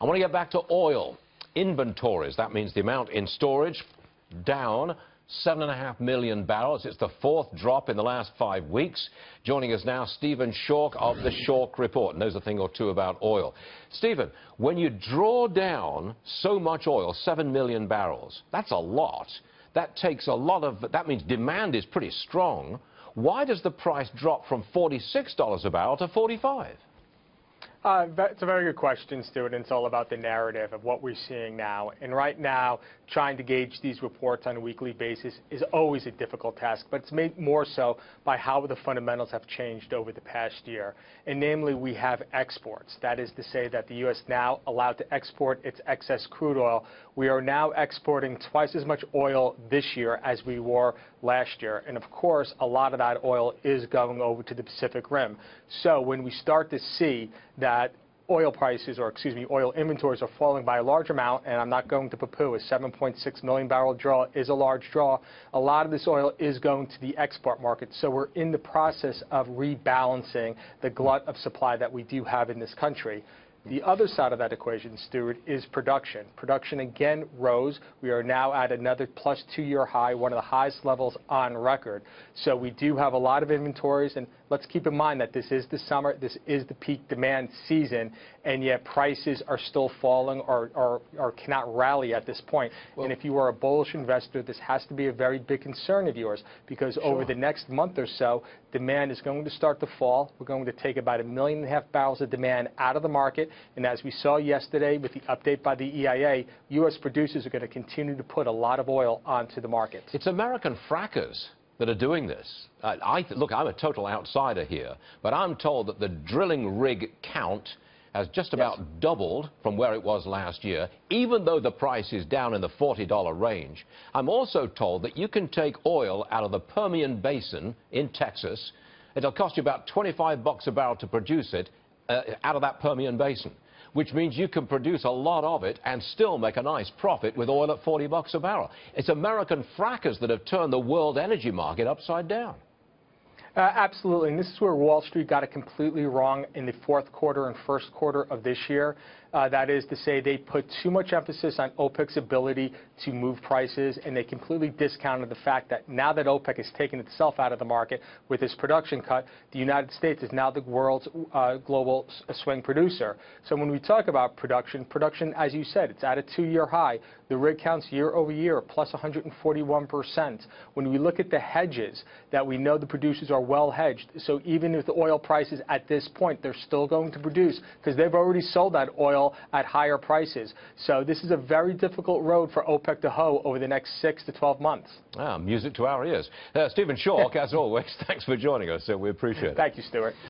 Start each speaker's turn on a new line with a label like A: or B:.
A: I want to get back to oil. Inventories, that means the amount in storage, down 7.5 million barrels. It's the fourth drop in the last 5 weeks. Joining us now, Stephen Schork of the Schork Report. Knows a thing or two about oil. Stephen, when you draw down so much oil, 7 million barrels, that's a lot. That takes a lot of, that means demand is pretty strong. Why does the price drop from $46 a barrel to $45?
B: That's a very good question, Stuart, and it's all about the narrative of what we're seeing now. And right now, trying to gauge these reports on a weekly basis is always a difficult task, but it's made more so by how the fundamentals have changed over the past year. And namely, we have exports. That is to say that the U.S. now allowed to export its excess crude oil. We are now exporting twice as much oil this year as we were last year. And of course, a lot of that oil is going over to the Pacific Rim. So when we start to see that oil prices, or excuse me, oil inventories are falling by a large amount, and I'm not going to poo-poo, a 7.6 million barrel draw is a large draw. A lot of this oil is going to the export market, so we're in the process of rebalancing the glut of supply that we do have in this country. The other side of that equation, Stuart, is production. Production again rose. We are now at another plus 2-year high, one of the highest levels on record. So we do have a lot of inventories, and let's keep in mind that this is the summer, this is the peak demand season, and yet prices are still falling or cannot rally at this point. Well, and if you are a bullish investor, this has to be a very big concern of yours, because over the next month or so, demand is going to start to fall. We're going to take about 1.5 million barrels of demand out of the market. And as we saw yesterday with the update by the EIA, U.S. producers are going to continue to put a lot of oil onto the market.
A: It's American frackers that are doing this. Look, I'm a total outsider here, but I'm told that the drilling rig count has just about doubled from where it was last year, even though the price is down in the $40 range. I'm also told that you can take oil out of the Permian Basin in Texas. It'll cost you about $25 a barrel to produce it out of that Permian Basin, which means you can produce a lot of it and still make a nice profit with oil at $40 a barrel. It's American frackers that have turned the world energy market upside down.
B: Absolutely, and this is where Wall Street got it completely wrong in the fourth quarter and first quarter of this year. That is to say, they put too much emphasis on OPEC's ability to move prices, and they completely discounted the fact that now that OPEC has taken itself out of the market with its production cut, the United States is now the world's global swing producer. So when we talk about production, as you said, it's at a 2-year high. The rig counts year over year, plus 141%. When we look at the hedges, that we know the producers are well hedged. So even if the oil prices at this point, they're still going to produce because they've already sold that oil at higher prices. So this is a very difficult road for OPEC to hoe over the next 6 to 12 months.
A: Music to our ears. Stephen Schork, as always, thanks for joining us. We appreciate it.
B: Thank you, Stuart.